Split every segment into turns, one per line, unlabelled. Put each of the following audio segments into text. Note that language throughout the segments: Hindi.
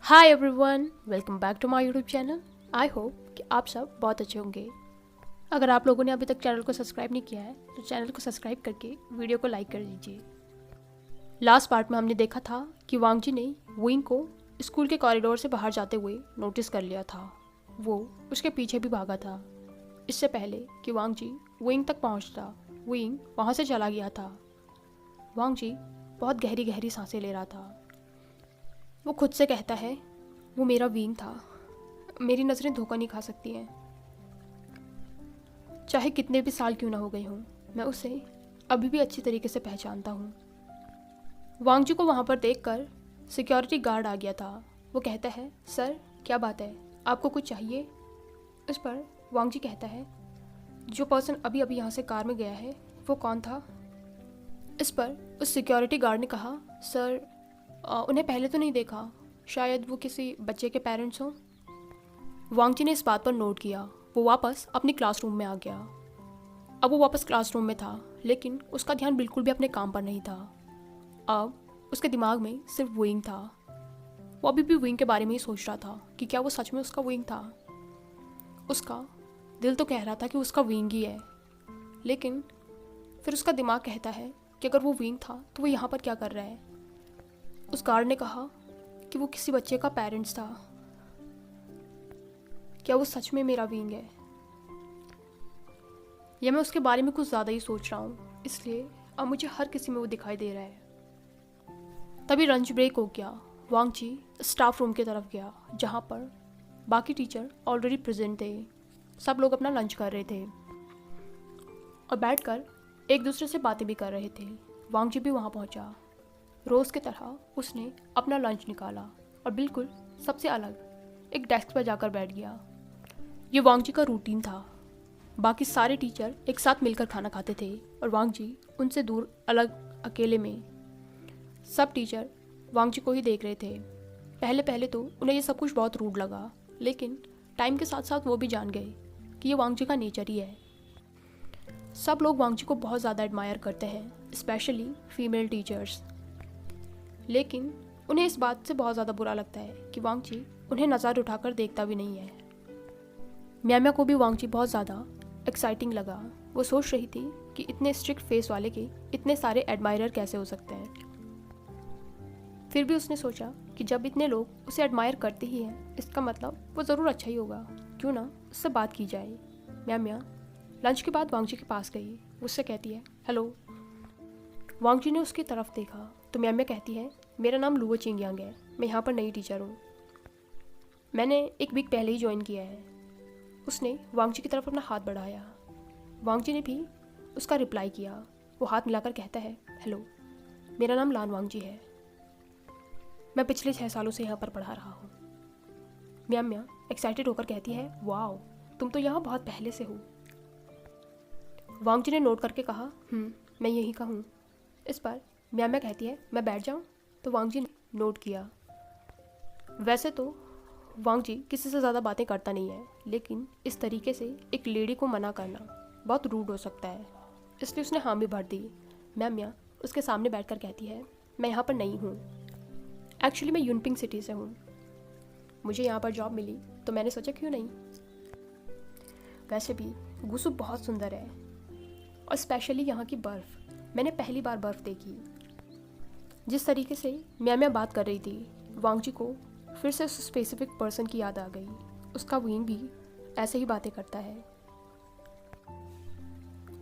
Hi everyone, welcome back to my YouTube channel. I hope कि आप सब बहुत अच्छे होंगे। अगर आप लोगों ने अभी तक चैनल को सब्सक्राइब नहीं किया है तो चैनल को सब्सक्राइब करके वीडियो को लाइक कर दीजिए। लास्ट पार्ट में हमने देखा था कि वांग जी ने विंग को स्कूल के कॉरिडोर से बाहर जाते हुए नोटिस कर लिया था। वो उसके पीछे भी भागा था। इससे पहले कि वांग जी विंग तक पहुंचता, विंग वहाँ से चला गया था। वांग जी बहुत गहरी गहरी सांसें ले रहा था। वो खुद से कहता है, वो मेरा विंग था, मेरी नज़रें धोखा नहीं खा सकती हैं। चाहे कितने भी साल क्यों ना हो गए हों, मैं उसे अभी भी अच्छी तरीके से पहचानता हूँ। वांग जी को वहाँ पर देखकर सिक्योरिटी गार्ड आ गया था। वो कहता है, सर क्या बात है, आपको कुछ चाहिए? इस पर वांग जी कहता है, जो पर्सन अभी अभी यहाँ से कार में गया है वो कौन था? इस पर उस सिक्योरिटी गार्ड ने कहा, सर उन्हें पहले तो नहीं देखा, शायद वो किसी बच्चे के पेरेंट्स हों। वांग जी ने इस बात पर नोट किया। वो वापस अपनी क्लासरूम में आ गया। अब वो वापस क्लासरूम में था, लेकिन उसका ध्यान बिल्कुल भी अपने काम पर नहीं था। अब उसके दिमाग में सिर्फ विंग था। वो अभी भी विंग के बारे में ही सोच रहा था कि क्या वो सच में उसका विंग था। उसका दिल तो कह रहा था कि उसका विंग ही है, लेकिन फिर उसका दिमाग कहता है कि अगर वो विंग था तो वो यहाँ पर क्या कर रहा है। उस गार्ड ने कहा कि वो किसी बच्चे का पेरेंट्स था। क्या वो सच में मेरा विंग है, या मैं उसके बारे में कुछ ज़्यादा ही सोच रहा हूँ, इसलिए अब मुझे हर किसी में वो दिखाई दे रहा है। तभी लंच ब्रेक हो गया। वांग जी स्टाफ रूम की तरफ गया, जहाँ पर बाकी टीचर ऑलरेडी प्रेजेंट थे। सब लोग अपना लंच कर रहे थे और बैठकर एक दूसरे से बातें भी कर रहे थे। वांग जी भी वहाँ पहुँचा। रोज़ की तरह उसने अपना लंच निकाला और बिल्कुल सबसे अलग एक डेस्क पर जाकर बैठ गया। ये वांग जी का रूटीन था। बाकी सारे टीचर एक साथ मिलकर खाना खाते थे और वांग जी उनसे दूर अलग अकेले में। सब टीचर वांग जी को ही देख रहे थे। पहले पहले तो उन्हें ये सब कुछ बहुत रूड लगा, लेकिन टाइम के साथ साथ वो भी जान गए कि ये वांग जी का नेचर ही है। सब लोग वांग जी को बहुत ज़्यादा एडमायर करते हैं, स्पेशली फीमेल टीचर्स। लेकिन उन्हें इस बात से बहुत ज़्यादा बुरा लगता है कि वांग जी उन्हें नज़र उठाकर देखता भी नहीं है। म्याम्या को भी वांग जी बहुत ज़्यादा एक्साइटिंग लगा। वो सोच रही थी कि इतने स्ट्रिक्ट फेस वाले के इतने सारे एडमायरर कैसे हो सकते हैं। फिर भी उसने सोचा कि जब इतने लोग उसे एडमायर करते ही हैं, इसका मतलब वो ज़रूर अच्छा ही होगा, क्यों ना उससे बात की जाए। म्याम्या लंच के बाद वांग जी के पास गई। उससे कहती है, हेलो। वांग जी ने उसकी तरफ देखा तो म्याम्या कहती है, मेरा नाम लुओ चिंगयांग है, मैं यहाँ पर नई टीचर हूँ, मैंने एक वीक पहले ही ज्वाइन किया है। उसने वांग जी की तरफ अपना हाथ बढ़ाया। वांग जी ने भी उसका रिप्लाई किया। वो हाथ मिलाकर कहता है, हेलो, मेरा नाम लान वांग जी है, मैं पिछले 6 सालों से यहाँ पर पढ़ा रहा हूँ। म्याम्या एक्साइटेड होकर कहती है, वाओ, तुम तो यहाँ बहुत पहले से हो। वांग जी ने नोट करके कहा, मैं यहीं का हूँ। इस पर म्याम्या कहती है, मैं बैठ जाऊँ? तो वांग जी ने नोट किया। वैसे तो वांग जी किसी से ज़्यादा बातें करता नहीं है, लेकिन इस तरीके से एक लेडी को मना करना बहुत रूड हो सकता है, इसलिए उसने हाँ भी भर दी। म्याम्या उसके सामने बैठकर कहती है, मैं यहाँ पर नई हूँ, एक्चुअली मैं यूनपिंग सिटी से हूँ, मुझे यहाँ पर जॉब मिली तो मैंने सोचा क्यों नहीं। वैसे भी गुसु बहुत सुंदर है, और स्पेशली यहाँ की बर्फ़, मैंने पहली बार बर्फ़ देखी। जिस तरीके से म्याम्या बात कर रही थी, वांग जी को फिर से उस स्पेसिफिक पर्सन की याद आ गई। उसका विंग भी ऐसे ही बातें करता है।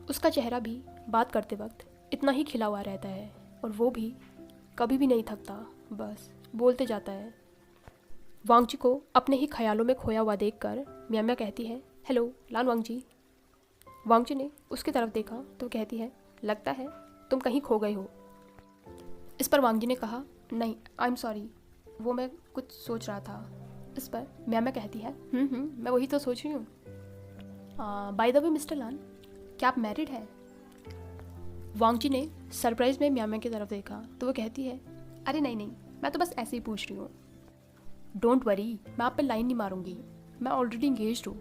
उसका चेहरा भी बात करते वक्त इतना ही खिला हुआ रहता है, और वो भी कभी भी नहीं थकता, बस बोलते जाता है। वांग जी को अपने ही ख्यालों में खोया हुआ देखकर म्याम्या कहती है, हेलो लान वांग जी। वांग जी ने उसकी तरफ देखा तो कहती है, लगता है तुम कहीं खो गए हो। इस पर वांग जी ने कहा, नहीं, आई एम सॉरी, वो मैं कुछ सोच रहा था। इस पर म्याम्या कहती है, मैं वही तो सोच रही हूँ। बाय द वे मिस्टर लान, क्या आप मैरिड हैं? वांग जी ने सरप्राइज में म्याम्या की तरफ देखा तो वो कहती है, अरे नहीं नहीं, मैं तो बस ऐसे ही पूछ रही हूँ। डोंट वरी, मैं आप पे लाइन नहीं मारूंगी, मैं ऑलरेडी इंगेज्ड हूँ।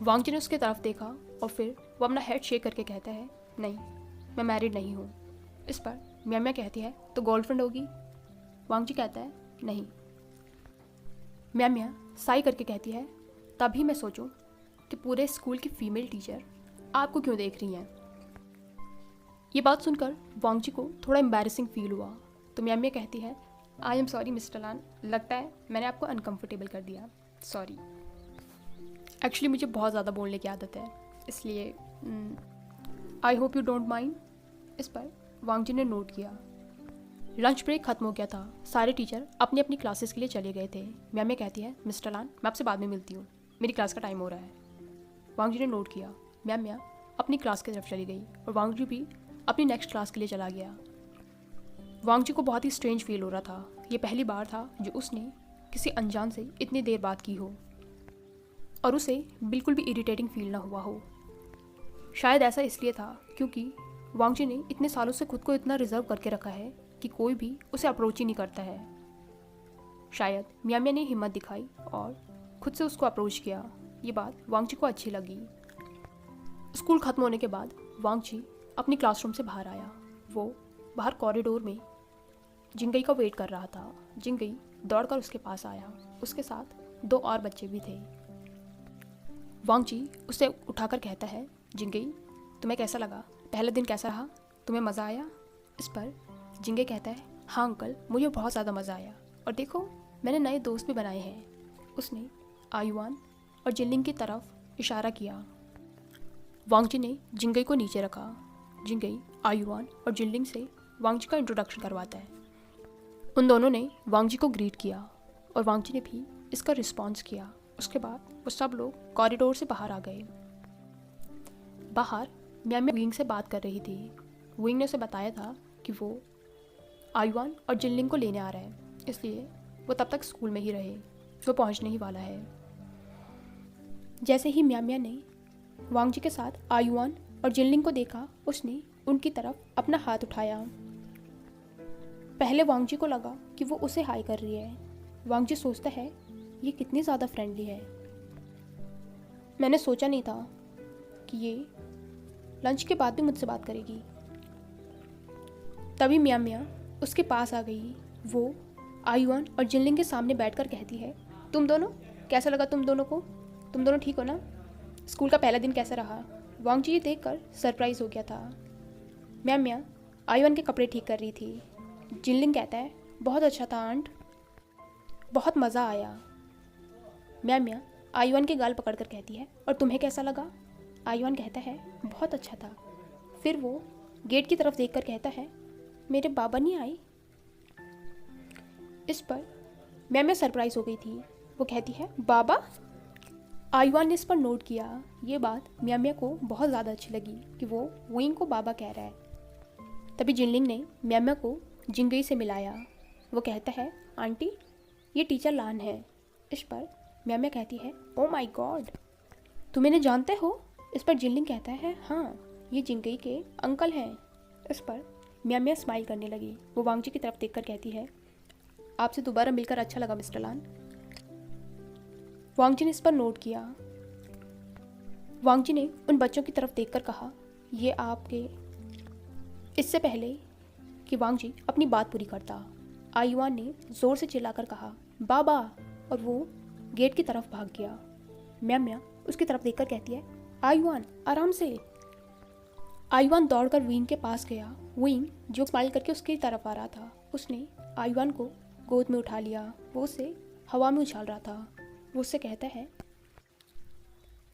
वांग जी ने उसकी तरफ देखा और फिर वो अपना हेड शेक करके कहता है, नहीं, मैं मैरिड नहीं हूँ। इस पर म्याम्या कहती है, तो गर्लफ्रेंड होगी? वांग जी कहता है, नहीं, म्या साई करके कहती है, तभी मैं सोचूं कि पूरे स्कूल की फीमेल टीचर आपको क्यों देख रही हैं। ये बात सुनकर वांगजी को थोड़ा एम्बैरेसिंग फील हुआ, तो म्या कहती है, आई एम सॉरी मिस्टर लान, लगता है मैंने आपको अनकंफर्टेबल कर दिया, सॉरी। एक्चुअली मुझे बहुत ज़्यादा बोलने की आदत है, इसलिए I hope you don't mind. इस पर वांगजी ने नोट किया। लंच ब्रेक खत्म हो गया था, सारे टीचर अपनी अपनी क्लासेस के लिए चले गए थे। म्या कहती है, मिस्टर लान मैं आपसे बाद में मिलती हूँ, मेरी क्लास का टाइम हो रहा है। वांगजी ने नोट किया। म्या अपनी क्लास की तरफ चली गई और वांगजी भी अपनी नेक्स्ट क्लास के लिए चला गया। वांगजी को बहुत ही स्ट्रेंज फील हो रहा था। ये पहली बार था जो उसने किसी अनजान से इतनी देर बात की हो और उसे बिल्कुल भी इरिटेटिंग फील ना हुआ हो। शायद ऐसा इसलिए था क्योंकि वांगजी ने इतने सालों से खुद को इतना रिजर्व करके रखा है कि कोई भी उसे अप्रोच ही नहीं करता है। शायद म्या ने हिम्मत दिखाई और खुद से उसको अप्रोच किया। ये बात वांगजी को अच्छी लगी। स्कूल खत्म होने के बाद वांगजी अपनी क्लासरूम से बाहर आया। वो बाहर कॉरिडोर में जिंगई का वेट कर रहा था। जिंगई दौड़कर उसके पास आया। उसके साथ 2 और बच्चे भी थे। वांगजी उसे उठाकर कहता है, जिंगई तुम्हें कैसा लगा, पहला दिन कैसा रहा, तुम्हें मज़ा आया। इस पर जिंगई कहता है, हाँ अंकल मुझे बहुत ज़्यादा मज़ा आया, और देखो मैंने नए दोस्त भी बनाए हैं। उसने आयुआन और जिनलिंग की तरफ इशारा किया। वांगजी ने जिंगई को नीचे रखा। जिंगई आयुआन और जिनलिंग से वांगजी का इंट्रोडक्शन करवाता है। उन दोनों ने वांगजी को ग्रीट किया और वांगजी ने भी इसका रिस्पॉन्स किया। उसके बाद वो सब लोग कॉरिडोर से बाहर आ गए। बाहर म्या विंग से बात कर रही थी। विंग ने उसे बताया था कि वो आयुआन और जिनलिंग को लेने आ रहा है, इसलिए वो तब तक स्कूल में ही रहे, वो पहुंचने ही वाला है। जैसे ही म्या ने वांगजी के साथ आयुआन और जिनलिंग को देखा, उसने उनकी तरफ अपना हाथ उठाया। पहले वांगजी को लगा कि वो उसे हाई कर रही है। वांगजी सोचता है, ये कितनी ज़्यादा फ्रेंडली है। मैंने सोचा नहीं था कि ये लंच के बाद भी मुझसे बात करेगी। तभी म्या उसके पास आ गई। वो आयुआन और जिनलिंग के सामने बैठकर कहती है, तुम दोनों कैसा लगा, तुम दोनों को, तुम दोनों ठीक हो ना, स्कूल का पहला दिन कैसा रहा। वांगजी ये देखकर सरप्राइज हो गया था। म्या आयुआन के कपड़े ठीक कर रही थी। जिनलिंग कहता है, बहुत अच्छा था आंट, बहुत मज़ा आया। म्या आयुआन के गाल पकड़कर कहती है, और तुम्हें कैसा लगा। आयुआन कहता है, बहुत अच्छा था। फिर वो गेट की तरफ देखकर कहता है, मेरे बाबा नहीं आए। इस पर म्या सरप्राइज हो गई थी। वो कहती है, बाबा। आयुआन ने इस पर नोट किया। ये बात म्या को बहुत ज़्यादा अच्छी लगी कि वो विंग को बाबा कह रहा है। तभी जिनलिंग ने म्या को जिंगई से मिलाया। वो कहता है, आंटी ये टीचर लान है। इस पर म्या कहती है, ओ माय गॉड, तुम इन्हें जानते हो। इस पर जिनलिंग कहता है, हाँ ये जिंगई के अंकल हैं। इस पर म्या स्माइल करने लगी। वो वांगजी की तरफ देखकर कहती है, आपसे दोबारा मिलकर अच्छा लगा मिस्टर लान। वांगजी ने इस पर नोट किया। वांगजी ने उन बच्चों की तरफ देखकर कहा, ये आपके। इससे पहले कि वांगजी अपनी बात पूरी करता, आयुआन ने जोर से चिल्लाकर कहा, बाबा, और वो गेट की तरफ भाग गया। म्या उसकी तरफ देखकर कहती है, आयुआन आराम से। आयुआन दौड़कर विंग के पास गया। विंग जो स्माइल करके उसकी तरफ आ रहा था, उसने आयुआन को गोद में उठा लिया। वो उसे हवा में उछाल रहा था। वो उससे कहता है,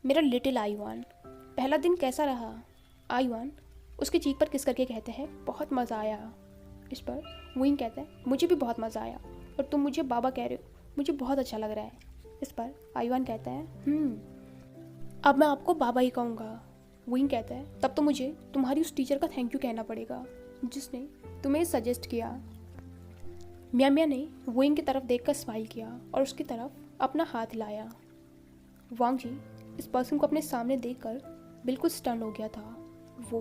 मेरा लिटिल आयुआन, पहला दिन कैसा रहा। आयुआन उसकी चीख पर किस करके कहते हैं, बहुत मज़ा आया। इस पर विंग कहता है, मुझे भी बहुत मज़ा आया, और तुम मुझे बाबा कह रहे हो, मुझे बहुत अच्छा लग रहा है। इस पर आयुआन कहता है, अब मैं आपको बाबा ही कहूँगा। विंग कहता है, तब तो मुझे तुम्हारी उस टीचर का थैंक यू कहना पड़ेगा जिसने तुम्हें सजेस्ट किया। म्या ने विंग की तरफ देखकर स्माइल किया और उसकी तरफ अपना हाथ लाया। वांगजी इस पर्सन को अपने सामने देखकर बिल्कुल स्टन हो गया था। वो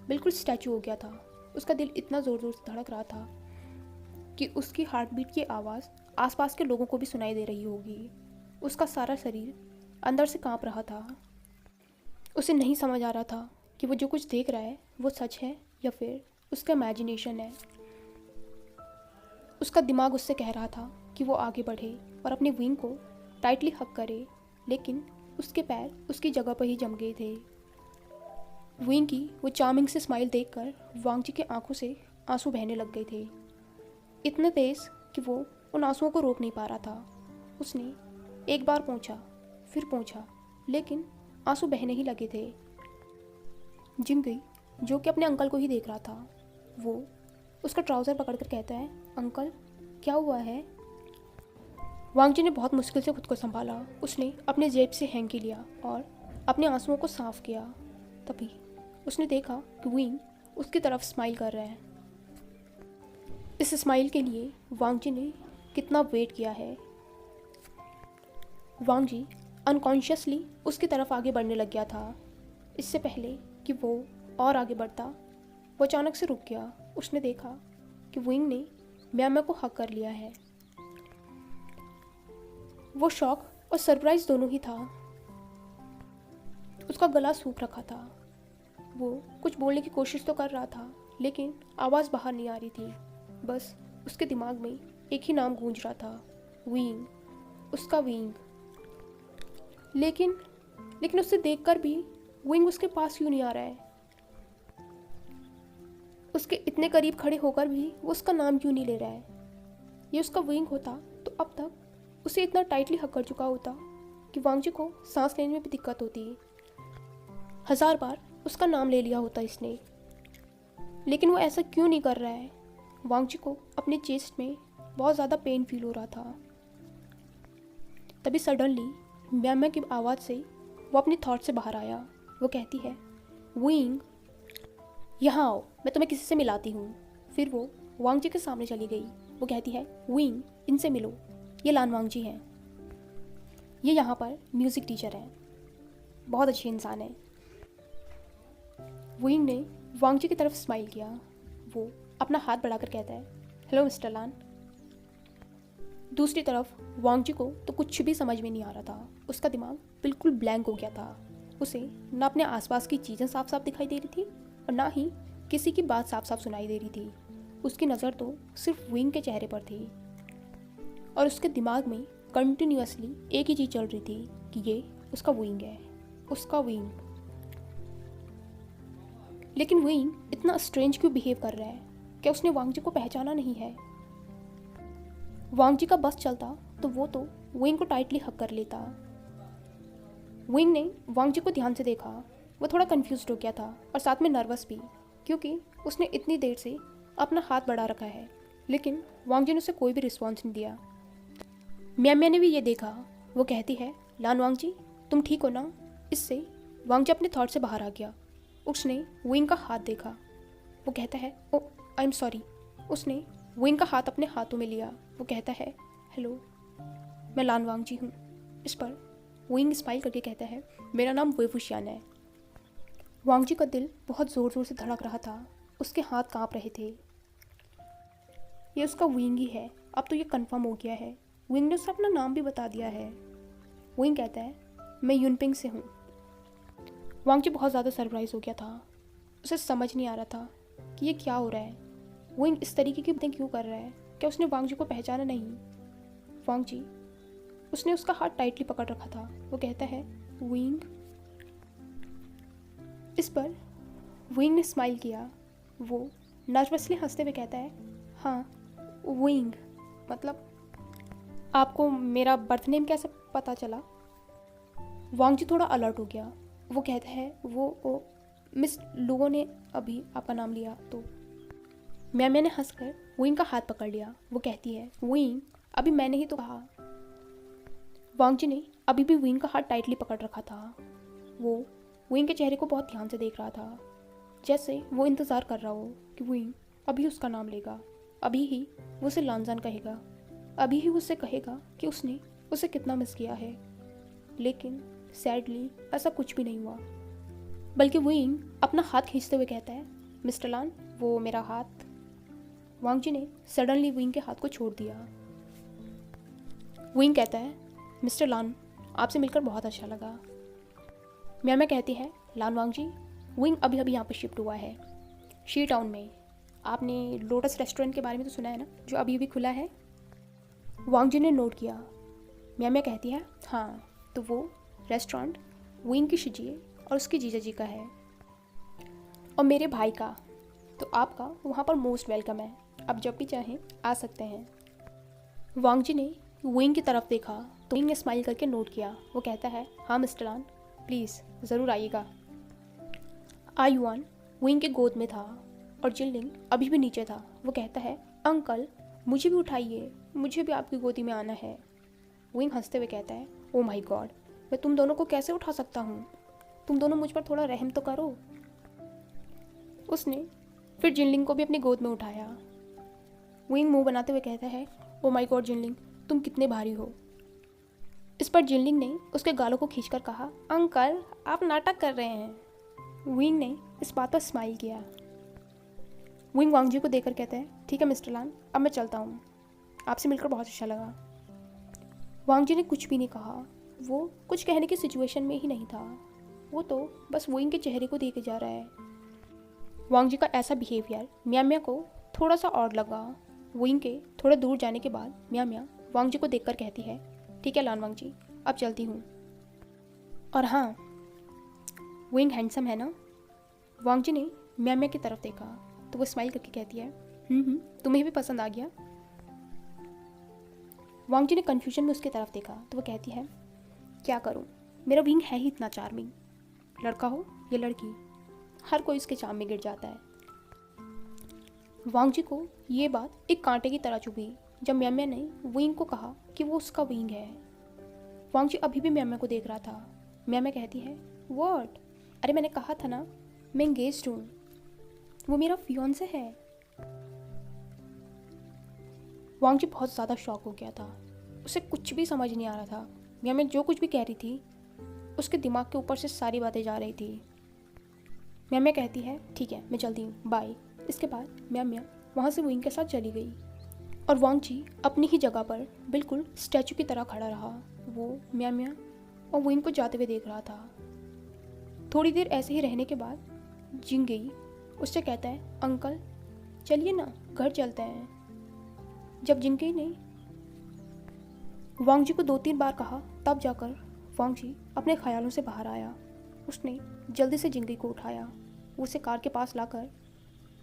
बिल्कुल स्टैचू हो गया था। उसका दिल इतना ज़ोर ज़ोर से धड़क रहा था कि उसकी हार्ट बीट की आवाज़ आसपास के लोगों को भी सुनाई दे रही होगी। उसका सारा शरीर अंदर से कांप रहा था। उसे नहीं समझ आ रहा था कि वो जो कुछ देख रहा है वो सच है या फिर उसका इमेजिनेशन है। उसका दिमाग उससे कह रहा था कि वो आगे बढ़े, और अपने विंग को टाइटली हक करे, लेकिन उसके पैर उसकी जगह पर ही जम गए थे। विंग की वो चार्मिंग से स्माइल देखकर वांग जी के आंखों से आंसू बहने लग गए थे, इतने तेज कि वो उन आंसुओं को रोक नहीं पा रहा था। उसने एक बार पूछा, फिर पूछा, लेकिन आंसू बहने ही लगे थे। जिंगई, जो कि अपने अंकल को ही देख रहा था, वो उसका ट्राउज़र पकड़कर कहता है, अंकल क्या हुआ है? वांग जी ने बहुत मुश्किल से खुद को संभाला। उसने अपने जेब से हैंकी लिया और अपने आंसुओं को साफ किया। तभी उसने देखा कि विंग उसकी तरफ स्माइल कर रहा है। इस स्माइल के लिए वांग जी ने कितना वेट किया है। वांग जी अनकॉन्शियसली उसकी तरफ आगे बढ़ने लग गया था। इससे पहले कि वो और आगे बढ़ता, वो अचानक से रुक गया। उसने देखा कि विंग ने म्यामा को हक कर लिया है। वो शॉक और सरप्राइज दोनों ही था। उसका गला सूख रखा था। वो कुछ बोलने की कोशिश तो कर रहा था, लेकिन आवाज़ बाहर नहीं आ रही थी। बस उसके दिमाग में एक ही नाम गूंज रहा था, विंग, उसका विंग। लेकिन उसे देखकर भी विंग उसके पास क्यों नहीं आ रहा है? उसके इतने करीब खड़े होकर भी वो उसका नाम क्यों नहीं ले रहा है? ये उसका विंग होता तो अब तक उसे इतना टाइटली हक कर चुका होता कि वांग जी को सांस लेने में भी दिक्कत होती। 1000 बार उसका नाम ले लिया होता इसने, लेकिन वो ऐसा क्यों नहीं कर रहा है? वांग जी को अपने चेस्ट में बहुत ज़्यादा पेन फील हो रहा था। तभी सडनली म्यामा की आवाज़ से वो अपनी थॉट से बाहर आया। वो कहती है, विंग यहाँ आओ, मैं तुम्हें किसी से मिलाती हूँ। फिर वो वांग जी के सामने चली गई। वो कहती है, विंग, इनसे मिलो, ये लान वांग जी हैं। ये यहाँ पर म्यूज़िक टीचर हैं, बहुत अच्छे इंसान हैं। विंग ने वांग जी की तरफ स्माइल किया। वो अपना हाथ बढ़ाकर कहता है, हेलो मिस्टर लान। दूसरी तरफ वांग जी को तो कुछ भी समझ में नहीं आ रहा था। उसका दिमाग बिल्कुल ब्लैंक हो गया था। उसे ना अपने आसपास की चीज़ें साफ साफ दिखाई दे रही थी और ना ही किसी की बात साफ साफ सुनाई दे रही थी। उसकी नज़र तो सिर्फ विंग के चेहरे पर थी और उसके दिमाग में कंटिन्यूअसली एक ही चीज़ चल रही थी कि ये उसका विंग है, उसका विंग। लेकिन विंग इतना स्ट्रेंज क्यों बिहेव कर रहा है? क्या उसने वांग जी को पहचाना नहीं है? वांग जी का बस चलता तो वो तो विंग को टाइटली हक कर लेता। विंग ने वांग जी को ध्यान से देखा। वो थोड़ा कंफ्यूज्ड हो गया था और साथ में नर्वस भी, क्योंकि उसने इतनी देर से अपना हाथ बढ़ा रखा है, लेकिन वांग जी ने उसे कोई भी रिस्पॉन्स नहीं दिया। म्यामा ने भी ये देखा। वो कहती है, लान वांग जी, तुम ठीक हो ना? इससे वांग जी अपने थॉट से बाहर आ गया। उसने विंग का हाथ देखा। वो कहता है, ओ आई एम सॉरी। उसने विंग का हाथ अपने हाथों में लिया। वो कहता है, हेलो, मैं लान वांग जी हूँ। इस पर विंग स्माइल करके कहता है, मेरा नाम वेफुशियान है। वांग जी का दिल बहुत ज़ोर ज़ोर से धड़क रहा था। उसके हाथ कांप रहे थे। ये उसका विंग ही है, अब तो ये कंफर्म हो गया है। विंग ने उसे अपना नाम भी बता दिया है। विंग कहता है, मैं यूनपिंग से हूँ। वांग जी बहुत ज़्यादा सरप्राइज हो गया था। उसे समझ नहीं आ रहा था कि ये क्या हो रहा है। विंग इस तरीके की बातें क्यों कर रहा है? क्या उसने वांग जी को पहचाना नहीं? वांग जी, उसने उसका हाथ टाइटली पकड़ रखा था। वो कहता है, विंग। इस पर विंग ने स्माइल किया। वो नर्वसली हंसते हुए कहता है, हाँ विंग, मतलब आपको मेरा बर्थ नेम कैसे पता चला? वांग जी थोड़ा अलर्ट हो गया। वो कहता है, वो मिस लुओ ने अभी आपका नाम लिया तो। म्यामा ने हंसकर विंग का हाथ पकड़ लिया। वो कहती है, विंग, अभी मैंने ही तो कहा। वांग जी ने अभी भी विंग का हाथ टाइटली पकड़ रखा था। वो विंग के चेहरे को बहुत ध्यान से देख रहा था, जैसे वो इंतज़ार कर रहा हो कि विंग अभी उसका नाम लेगा, अभी ही वो उसे लानजान कहेगा, अभी ही उससे कहेगा कि उसने उसे कितना मिस किया है। लेकिन सैडली ऐसा कुछ भी नहीं हुआ, बल्कि विंग अपना हाथ खींचते हुए कहता है, मिस्टर लान, वो मेरा हाथ। वांग जी ने सडनली विंग के हाथ को छोड़ दिया। विंग कहता है, मिस्टर लान, आपसे मिलकर बहुत अच्छा लगा। म्यामा कहती है, लान वांग जी, विंग अभी अभी यहाँ पर शिफ्ट हुआ है, शी टाउन में। आपने लोटस रेस्टोरेंट के बारे में तो सुना है ना, जो अभी अभी खुला है? वांग जी ने नोट किया। म्या कहती है हाँ, तो वो रेस्टोरेंट विंग की शिजिए और उसके जीजा जी का है और मेरे भाई का, तो आपका वहाँ पर मोस्ट वेलकम है, आप जब भी चाहें आ सकते हैं। वांग जी ने विंग की तरफ देखा तो विंग ने स्माइल करके नोट किया। वो कहता है हाँ मिस्टर लान, प्लीज़ ज़रूर आइएगा। आयुआन विंग के गोद में था और जिनलिंग अभी भी नीचे था। वो कहता है अंकल मुझे भी उठाइए, मुझे भी आपकी गोदी में आना है। विंग हंसते हुए कहता है ओ माय गॉड, मैं तुम दोनों को कैसे उठा सकता हूँ, तुम दोनों मुझ पर थोड़ा रहम तो करो। उसने फिर जिनलिंग को भी अपनी गोद में उठाया। विंग मुंह बनाते हुए कहता है ओ माय गॉड जिनलिंग, तुम कितने भारी हो। इस पर जिनलिंग ने उसके गालों को खींचकर कहा अंकल आप नाटक कर रहे हैं। विंग ने इस बात पर स्माइल किया। विंग वांग जी को देखकर कहता है ठीक है मिस्टर लान, अब मैं चलता हूँ, आपसे मिलकर बहुत अच्छा लगा। वांग जी ने कुछ भी नहीं कहा, वो कुछ कहने की सिचुएशन में ही नहीं था, वो तो बस विंग के चेहरे को देखे जा रहा है। वांग जी का ऐसा बिहेवियर म्या को थोड़ा सा ऑड लगा। विंग के थोड़े दूर जाने के बाद म्या वांग जी को देखकर कहती है ठीक है लान वांग जी, अब चलती हूँ। और हाँ, विंग हैंडसम है ना। वांग जी ने म्या की तरफ देखा तो वो स्माइल करके कहती है तुम्हें भी पसंद आ गया। वांग जी ने कन्फ्यूजन में उसकी तरफ देखा तो वो कहती है क्या करूँ, मेरा विंग है ही इतना चार्मिंग, लड़का हो या लड़की हर कोई उसके चाम में गिर जाता है। वांग जी को ये बात एक कांटे की तरह चुभी जब म्या ने विंग को कहा कि वो उसका विंग है। वांग जी अभी भी म्या को देख रहा था। म्या कहती है व्हाट, अरे मैंने कहा था ना मैं एंगेज्ड हूँ, वो मेरा फियोंसे है। वांग जी बहुत ज़्यादा शॉक हो गया था, उसे कुछ भी समझ नहीं आ रहा था। म्या जो कुछ भी कह रही थी उसके दिमाग के ऊपर से सारी बातें जा रही थी। म्या कहती है ठीक है मैं चलती हूँ, बाय। इसके बाद म्या वहाँ से विंग के साथ चली गई और वांग जी अपनी ही जगह पर बिल्कुल स्टैचू की तरह खड़ा रहा। वो म्या और विंग को जाते हुए देख रहा था। थोड़ी देर ऐसे ही रहने के बाद जिंग गई उससे कहता है अंकल चलिए ना घर चलते हैं। जब जिंगई ने वांग जी को 2-3 बार कहा तब जाकर वांग जी अपने ख्यालों से बाहर आया। उसने जल्दी से जिंगई को उठाया, वो उसे कार के पास लाकर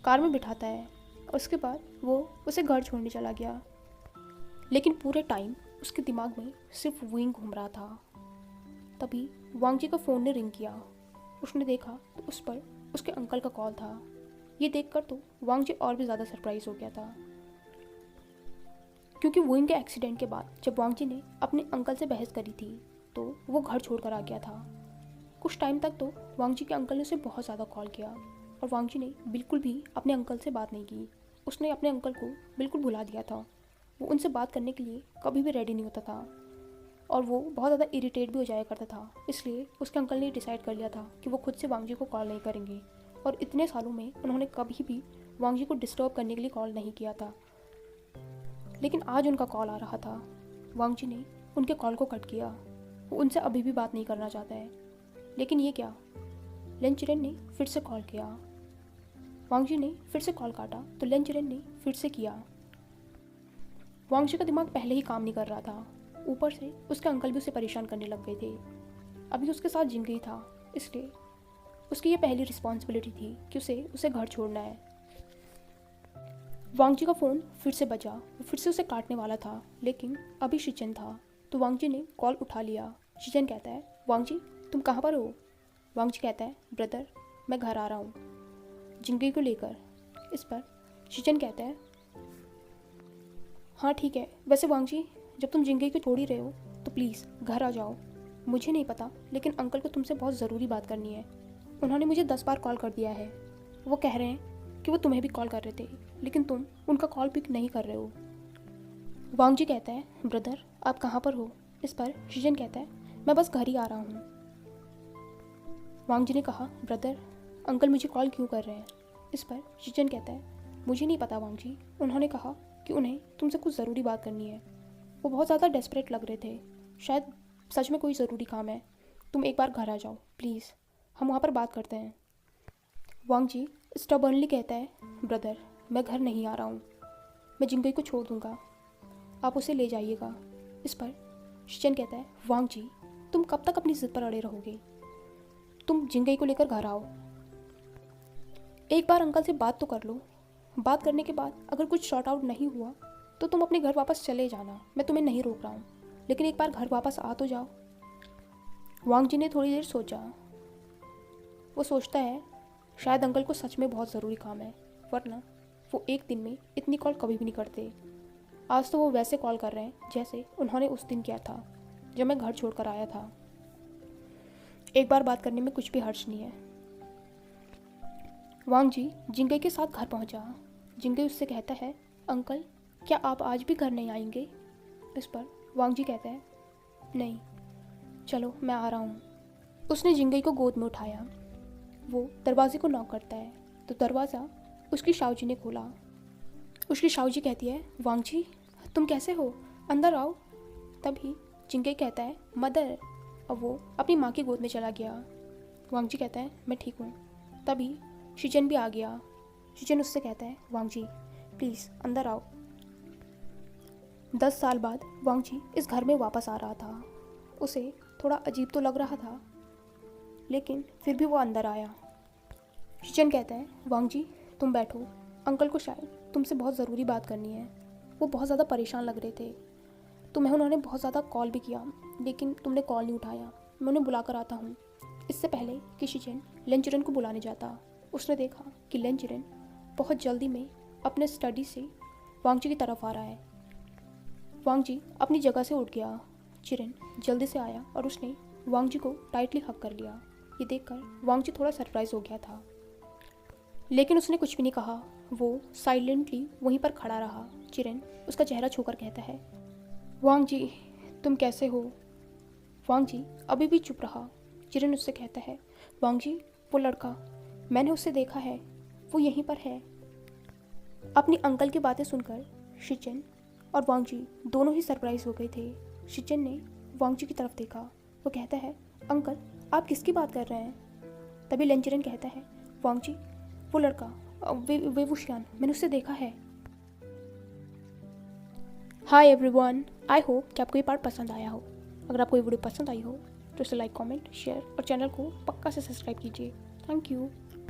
कार में बिठाता है और उसके बाद वो उसे घर छोड़ने चला गया। लेकिन पूरे टाइम उसके दिमाग में सिर्फ विंग घूम रहा था। तभी वांग जी का फ़ोन ने रिंग किया। उसने देखा तो उस पर उसके अंकल का कॉल था। ये देखकर तो वांग जी और भी ज़्यादा सरप्राइज हो गया था, क्योंकि विंग के एक्सीडेंट के बाद जब वांग जी ने अपने अंकल से बहस करी थी तो वो घर छोड़कर आ गया था। कुछ टाइम तक तो वांग जी के अंकल ने उसे बहुत ज़्यादा कॉल किया और वांग जी ने बिल्कुल भी अपने अंकल से बात नहीं की। उसने अपने अंकल को बिल्कुल भुला दिया था, वो उनसे बात करने के लिए कभी भी रेडी नहीं होता था और वो बहुत ज़्यादा इरिटेट भी हो जाया करता था। इसलिए उसके अंकल ने डिसाइड कर लिया था कि वो खुद से वांग जी को कॉल नहीं करेंगे और इतने सालों में उन्होंने कभी भी वांग जी को डिस्टर्ब करने के लिए कॉल नहीं किया था। लेकिन आज उनका कॉल आ रहा था। वांग जी ने उनके कॉल को कट किया, वो उनसे अभी भी बात नहीं करना चाहता है। लेकिन ये क्या, लेन चिरेन ने फिर से कॉल किया। वांग जी ने फिर से कॉल काटा तो लेन चिरेन ने फिर से किया। वांग जी का दिमाग पहले ही काम नहीं कर रहा था, ऊपर से उसके अंकल भी उसे परेशान करने लग गए थे। अभी उसके साथ जिंगई था, इसलिए उसकी ये पहली रिस्पॉन्सिबिलिटी थी कि उसे घर छोड़ना है। वांग जी का फ़ोन फिर से बजा, वो फिर से उसे काटने वाला था लेकिन अभी शिचन था तो वांग जी ने कॉल उठा लिया। शिचन कहता है वांग जी तुम कहाँ पर हो। वांग जी कहता है ब्रदर मैं घर आ रहा हूँ जिंगई को लेकर। इस पर शिचन कहता है हाँ ठीक है, वैसे वांग जी जब तुम जिंगई को छोड़ ही रहे हो तो प्लीज़ घर आ जाओ। मुझे नहीं पता लेकिन अंकल को तुमसे बहुत ज़रूरी बात करनी है, उन्होंने मुझे 10 बार कॉल कर दिया है। वो कह रहे हैं कि वो तुम्हें भी कॉल कर रहे थे लेकिन तुम उनका कॉल पिक नहीं कर रहे हो। वांग जी कहता है ब्रदर आप कहाँ पर हो। इस पर शिजन कहता है मैं बस घर ही आ रहा हूँ। वांग जी ने कहा ब्रदर अंकल मुझे कॉल क्यों कर रहे हैं। इस पर शिजन कहता है मुझे नहीं पता वांग जी, उन्होंने कहा कि उन्हें तुमसे कुछ ज़रूरी बात करनी है। वो बहुत ज़्यादा डेस्परेट लग रहे थे, शायद सच में कोई ज़रूरी काम है। तुम एक बार घर आ जाओ प्लीज़, हम वहाँ पर बात करते हैं। वांग जी स्टबर्नली कहता है ब्रदर मैं घर नहीं आ रहा हूँ, मैं जिंगई को छोड़ दूँगा, आप उसे ले जाइएगा। इस पर शिचन कहता है, वांग जी तुम कब तक अपनी जिद पर अड़े रहोगे? तुम जिंगई को लेकर घर आओ। एक बार अंकल से बात तो कर लो। बात करने के बाद अगर कुछ सॉर्ट आउट नहीं हुआ तो तुम अपने घर वापस चले जाना, मैं तुम्हें नहीं रोक रहा हूँ, लेकिन एक बार घर वापस आ तो जाओ। वांग जी ने थोड़ी देर सोचा। वो सोचता है शायद अंकल को सच में बहुत ज़रूरी काम है, वरना वो एक दिन में इतनी कॉल कभी भी नहीं करते। आज तो वो वैसे कॉल कर रहे हैं जैसे उन्होंने उस दिन किया था जब मैं घर छोड़कर आया था। एक बार बात करने में कुछ भी हर्ज नहीं है। वांग जी जिंगई के साथ घर पहुंचा। जिंगई उससे कहता है, अंकल क्या आप आज भी घर नहीं आएंगे? इस पर वांग जी कहता है, नहीं, चलो मैं आ रहा हूँ। उसने जिंगई को गोद में उठाया। वो दरवाजे को नॉक करता है तो दरवाज़ा उसकी शाओजी ने खोला। उसकी शाओजी कहती है, वांग जी तुम कैसे हो, अंदर आओ। तभी जिंगई कहता है, मदर। अब वो अपनी माँ की गोद में चला गया। वांग जी कहता है, मैं ठीक हूँ। तभी शिचन भी आ गया। शिचन उससे कहता है, वांग जी प्लीज़ अंदर आओ। 10 साल बाद वांग जी इस घर में वापस आ रहा था। उसे थोड़ा अजीब तो लग रहा था, लेकिन फिर भी वो अंदर आया। शिचन कहता है, वांग जी तुम बैठो, अंकल को शायद तुमसे बहुत ज़रूरी बात करनी है। वो बहुत ज़्यादा परेशान लग रहे थे। तुम्हें उन्होंने बहुत ज़्यादा कॉल भी किया, लेकिन तुमने कॉल नहीं उठाया। मैं उन्हें बुला कर आता हूँ। इससे पहले कि शिचन लेंचरन को बुलाने जाता, उसने देखा कि लेंचरन बहुत जल्दी में अपने स्टडी से वांग जी की तरफ आ रहा है। वांग जी अपनी जगह से उठ गया। चिरन जल्दी से आया और उसने वांग जी को टाइटली हग कर लिया। ये देखकर वांग जी थोड़ा सरप्राइज हो गया था, लेकिन उसने कुछ भी नहीं कहा। वो साइलेंटली वहीं पर खड़ा रहा। चिरन उसका चेहरा छूकर कहता है, वांग जी तुम कैसे हो? वांग जी अभी भी चुप रहा। चिरन उससे कहता है, वांग जी वो लड़का, मैंने उसे देखा है, वो यहीं पर है। अपनी अंकल की बातें सुनकर शिचन और वांग जी दोनों ही सरप्राइज हो गए थे। शिचन ने वांग जी की तरफ देखा। वो कहता है, अंकल आप किसकी बात कर रहे हैं? तभी लेंचरन कहता है, वांग जी वो लड़का, वे वुशियान, मैंने उसे देखा है। हाय एवरीवन, आई होप कि आपको ये पार्ट पसंद आया हो। अगर आपको ये वीडियो पसंद आई हो तो इसे लाइक, कमेंट, शेयर और चैनल को पक्का से सब्सक्राइब कीजिए। Thank you.